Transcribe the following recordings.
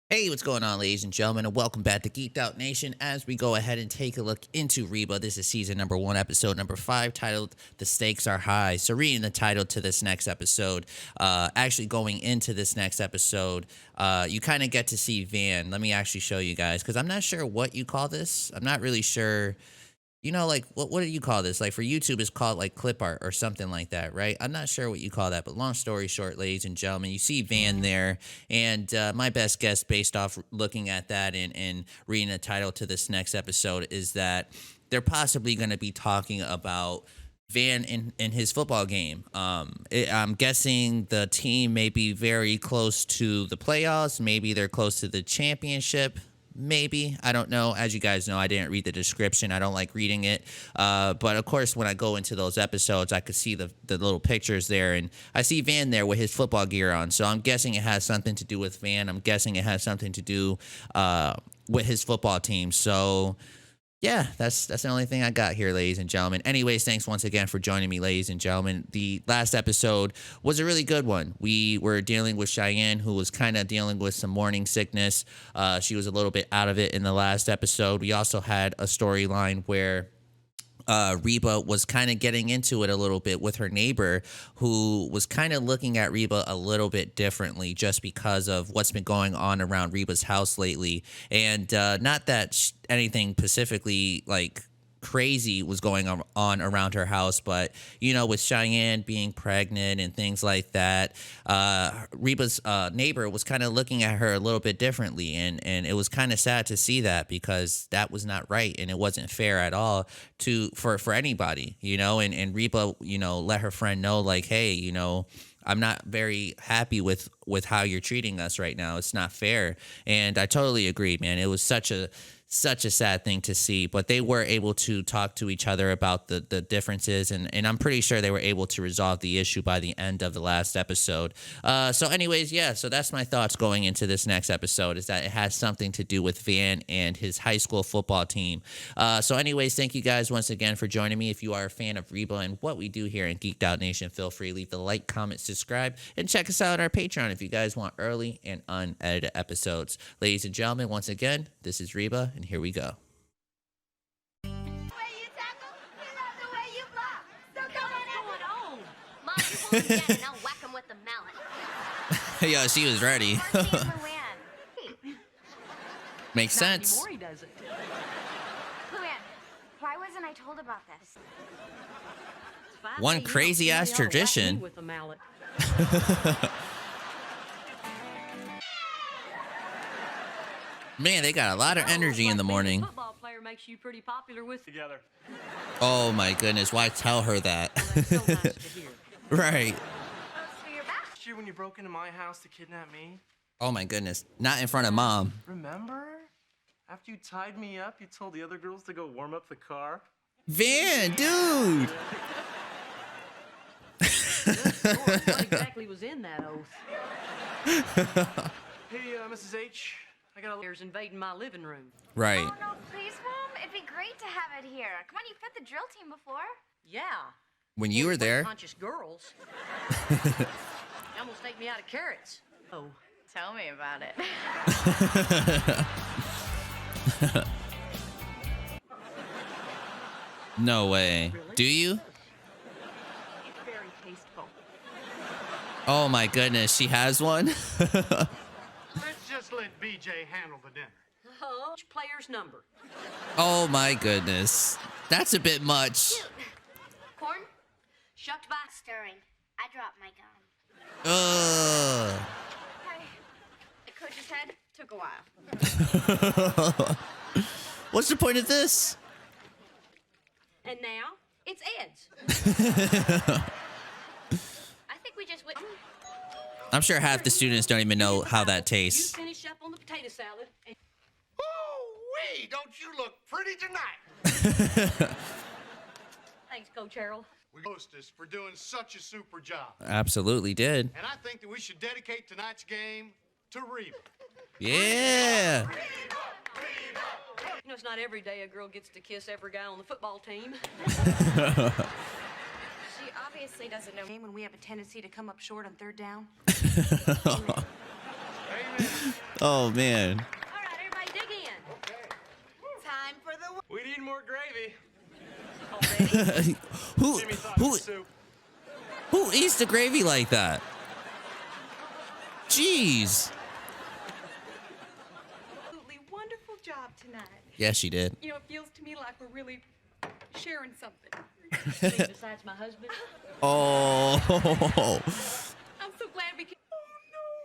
Hey, what's going on, ladies and gentlemen, and welcome back to Geeked Out Nation as we go ahead and take a look into Reba. This is season number 1, episode number 5, titled The Stakes Are High. So, reading the title to this next episode, actually going into this next episode, you kind of get to see Van. Let me actually show you guys, because I'm not sure what you call this. I'm not really sure. Like what do you call this? Like for YouTube, it's called like clip art or something like that, right? I'm not sure what you call that, but long story short, ladies and gentlemen, you see Van there, and my best guess, based off looking at that and reading the title to this next episode, is that they're possibly going to be talking about Van in his football game. I'm guessing the team may be very close to the playoffs. Maybe they're close to the championship. Maybe. I don't know. As you guys know, I didn't read the description. I don't like reading it. But of course, when I go into those episodes, I could see the little pictures there. And I see Van there with his football gear on. So I'm guessing it has something to do with Van. I'm guessing it has something to do with his football team. So yeah, that's the only thing I got here, ladies and gentlemen. Anyways, thanks once again for joining me, ladies and gentlemen. The last episode was a really good one. We were dealing with Cheyenne, who was kind of dealing with some morning sickness. She was a little bit out of it in the last episode. We also had a storyline where Reba was kind of getting into it a little bit with her neighbor, who was kind of looking at Reba a little bit differently just because of what's been going on around Reba's house lately. And not that anything specifically like crazy was going on around her house, but with Cheyenne being pregnant and things like that, Reba's neighbor was kind of looking at her a little bit differently, and it was kind of sad to see that, because that was not right and it wasn't fair at all for anybody, and Reba let her friend know, like, hey, I'm not very happy with how you're treating us right now. It's not fair. And I totally agree, man. It was such a sad thing to see, but they were able to talk to each other about the differences, and I'm pretty sure they were able to resolve the issue by the end of the last episode. So anyways, yeah, so that's my thoughts going into this next episode, is that it has something to do with Van and his high school football team. So anyways, thank you guys once again for joining me. If you are a fan of Reba and what we do here in Geeked Out Nation, feel free to leave the like, comment, subscribe, and check us out on our Patreon if you guys want early and unedited episodes. Ladies and gentlemen, once again, this is Reba, and here we go. The way you tackle, you love the way you block. So come on out. Mom, you hold him down and I'll whack him with the mallet. Yeah, she was ready. Luann. Makes sense. Anymore, he doesn't. Luann, why wasn't I told about this? It's fine. One Hey, you crazy don't ass really ought to whack tradition. me with the mallet. Man, they got a lot of energy in the morning. Football player makes you pretty popular with Together. Oh my goodness, why tell her that? That's so nice to hear. Right. So you're back. Last year when you broke into my house to kidnap me, Oh my goodness, not in front of mom. remember? After you tied me up, you told the other girls to go warm up the car. Van, dude. What exactly was in that oath? Hey, Mrs. H, I got a There's invading my living room. Right. Oh, no, please, Mom. It'd be great to have it here. Come on, you've met the drill team before. Yeah. When you were there. Conscious girls. You almost take me out of carrots. Oh. Tell me about it. No way. Really? Do you? It's very tasteful. Oh my goodness, she has one? Let's just let BJ handle the dinner. Oh, each player's number. Oh my goodness. That's a bit much. Corn? Shucked by. Stirring. I dropped my gun. Ugh. Hey, the coach's head took a while. What's the point of this? And now, it's Ed's. I think we just went. I'm sure half the students don't even know how that You tastes. finish up on the potato salad. And Ooh-wee, don't you look pretty tonight? thanks, Coach Harold. We hostess for doing such a super job. Absolutely did. And I think that we should dedicate tonight's game to Reba. Yeah. You know, it's not every day a girl gets to kiss every guy on the football team. She obviously doesn't know when we have a tendency to come up short on third down. Hey, Oh man. All right, everybody dig in. Time for the. We need more gravy. who Jimmy thought it who was soup. who eats the gravy like that? Jeez. Absolutely wonderful job tonight. Yeah, she did. You know, it feels to me like we're really sharing something. Besides my husband. Oh. I'm so glad we can.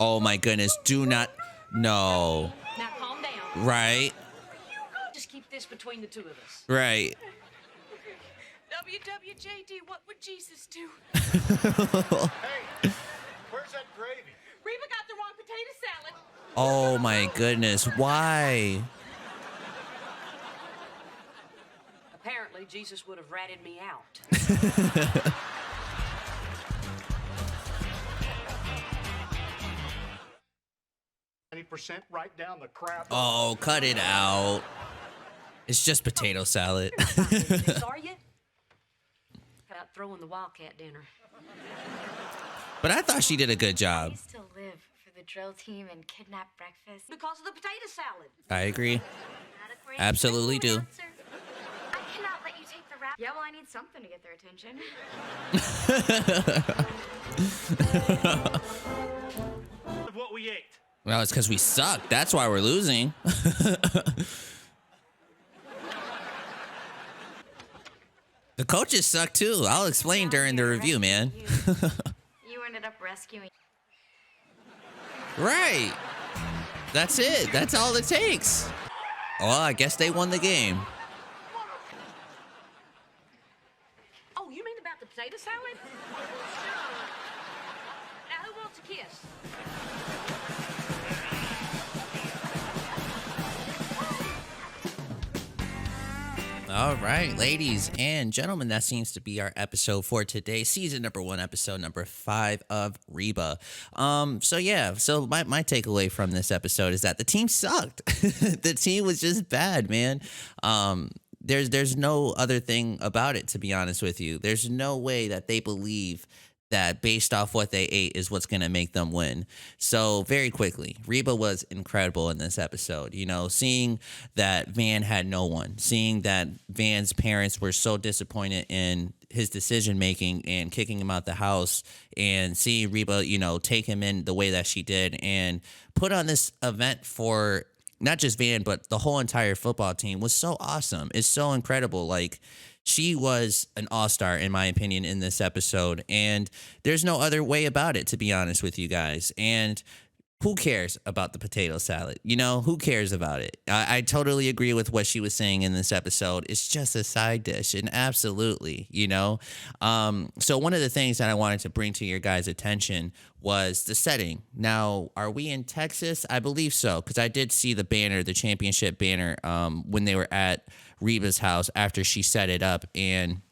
Oh my goodness. Do not. No. Now calm down. Right. Just keep this between the two of us. Right. WWJD, what would Jesus do? Hey, where's that gravy? Reba got the wrong potato salad. Oh my goodness. Why? Apparently, Jesus would have ratted me out. 90% right down the crap. Oh, cut it out. It's just potato salad. This, are you? How about throwing the Wildcat dinner? But I thought she did a good I job. used to live for the drill team and kidnap breakfast. Because of the potato salad. I agree. Not a great Absolutely do. announcer. I cannot let you take the rap. Yeah, well, I need something to get their attention. Of what we ate. Well, it's because we suck. That's why we're losing. The coaches suck too. I'll explain during the review, man. You ended up rescuing. Right. That's it. That's all it takes. Well, I guess they won the game. Oh, you mean about the potato salad? Now, who wants a kiss? All right, ladies and gentlemen, that seems to be our episode for today. Season number 1, episode number 5 of Reba. So my takeaway from this episode is that the team sucked. The team was just bad, man. There's no other thing about it, to be honest with you. There's no way that they believe that based off what they ate is what's going to make them win. So very quickly, Reba was incredible in this episode. You know, seeing that Van had no one, seeing that Van's parents were so disappointed in his decision making and kicking him out the house, and seeing Reba, you know, take him in the way that she did and put on this event for not just Van, but the whole entire football team was so awesome. It's so incredible. Like, she was an all-star, in my opinion, in this episode, and there's no other way about it, to be honest with you guys. And who cares about the potato salad? You know, who cares about it? I totally agree with what she was saying in this episode. It's just a side dish, and absolutely, you know. So one of the things that I wanted to bring to your guys' attention was the setting. Now, are we in Texas? I believe so, because I did see the banner, the championship banner, when they were at Reba's house after she set it up, and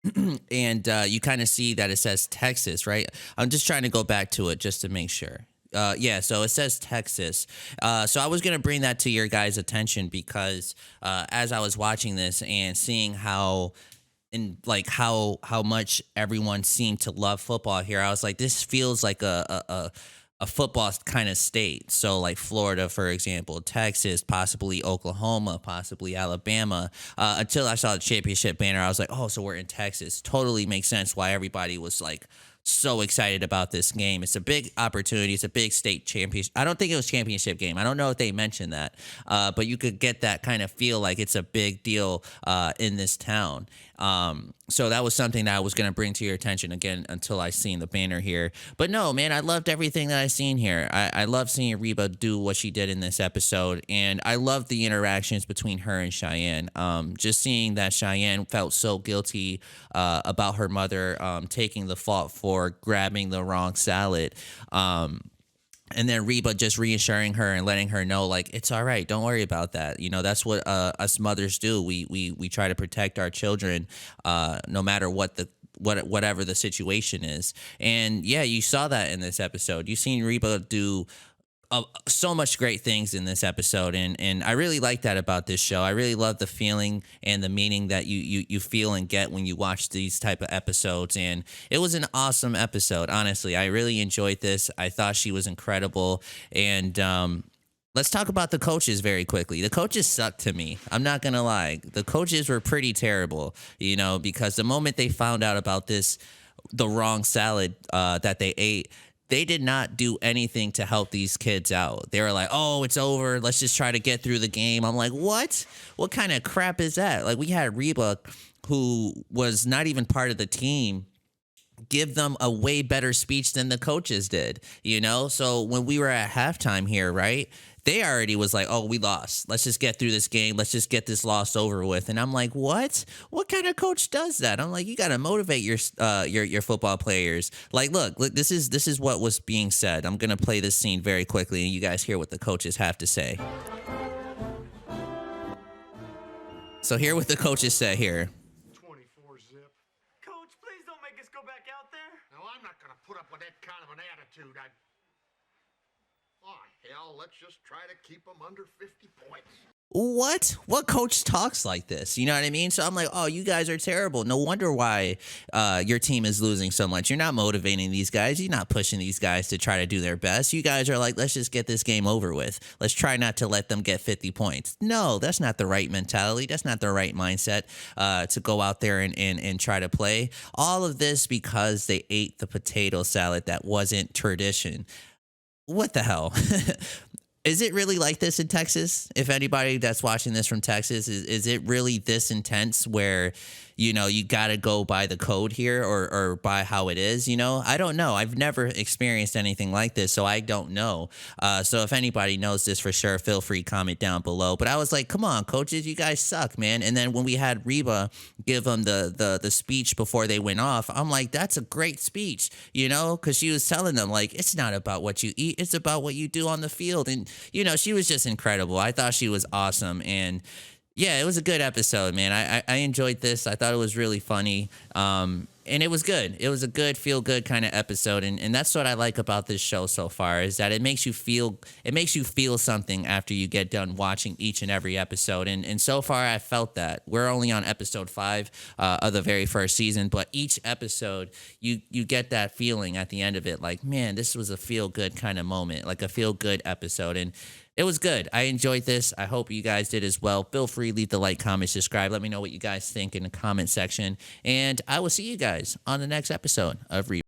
you kind of see that it says Texas, right? I'm just trying to go back to it just to make sure. So it says Texas. So I was going to bring that to your guys' attention because as I was watching this and seeing how much everyone seemed to love football here, I was like, this feels like a football kind of state. So like Florida, for example, Texas, possibly Oklahoma, possibly Alabama. Until I saw the championship banner, I was like, oh, so we're in Texas. Totally makes sense why everybody was like so excited about this game. It's a big opportunity. It's a big state championship. I don't think it was championship game. I don't know if they mentioned that, but you could get that kind of feel like it's a big deal in this town. So that was something that I was going to bring to your attention again until I seen the banner here. But no, man, I loved everything that I seen here. I love seeing Reba do what she did in this episode, and I love the interactions between her and Cheyenne. Just seeing that Cheyenne felt so guilty about her mother taking the fault for grabbing the wrong salad. And then Reba just reassuring her and letting her know, like, it's all right. Don't worry about that. You know, that's what us mothers do. We try to protect our children no matter whatever the situation is. And yeah, you saw that in this episode. You seen Reba do so much great things in this episode, and I really like that about this show. I really love the feeling and the meaning that you feel and get when you watch these type of episodes, and it was an awesome episode. Honestly, I really enjoyed this. I thought she was incredible, and let's talk about the coaches very quickly. The coaches sucked to me. I'm not gonna lie. The coaches were pretty terrible, because the moment they found out about the wrong salad that they ate, they did not do anything to help these kids out. They were like, oh, it's over. Let's just try to get through the game. I'm like, what? What kind of crap is that? Like, we had Reba, who was not even part of the team, give them a way better speech than the coaches did, So when we were at halftime here, right, they already was like, oh, we lost. Let's just get through this game. Let's just get this loss over with. And I'm like, what? What kind of coach does that? I'm like, you got to motivate your football players. Like, look, this is what was being said. I'm going to play this scene very quickly, and you guys hear what the coaches have to say. So hear what the coaches say here. 24 zip. Coach, please don't make us go back out there. No, I'm not going to put up with that kind of an attitude. Oh, hell, let's just try to keep them under 50 points. What coach talks like this? You know what I mean? So I'm like, oh, you guys are terrible. No wonder why your team is losing so much. You're not motivating these guys. You're not pushing these guys to try to do their best. You guys are like, let's just get this game over with. Let's try not to let them get 50 points. No, that's not the right mentality. That's not the right mindset to go out there and try to play. All of this because they ate the potato salad that wasn't tradition. What the hell? Is it really like this in Texas? If anybody that's watching this from Texas, is it really this intense where, you got to go by the code here or by how it is, I don't know. I've never experienced anything like this, so I don't know. So if anybody knows this for sure, feel free to comment down below. But I was like, come on, coaches, you guys suck, man. And then when we had Reba give them the speech before they went off, I'm like, that's a great speech, because she was telling them, like, it's not about what you eat. It's about what you do on the field. And, she was just incredible. I thought she was awesome. And yeah, it was a good episode, man. I enjoyed this. I thought it was really funny. And it was good. It was a good, feel-good kind of episode. And that's what I like about this show so far, is that it makes you feel something after you get done watching each and every episode. And so far, I felt that. We're only on episode 5 of the very first season, but each episode, you get that feeling at the end of it, like, man, this was a feel-good kind of moment, like a feel-good episode. And it was good. I enjoyed this. I hope you guys did as well. Feel free, leave the like, comment, subscribe. Let me know what you guys think in the comment section. And I will see you guys on the next episode of Reba.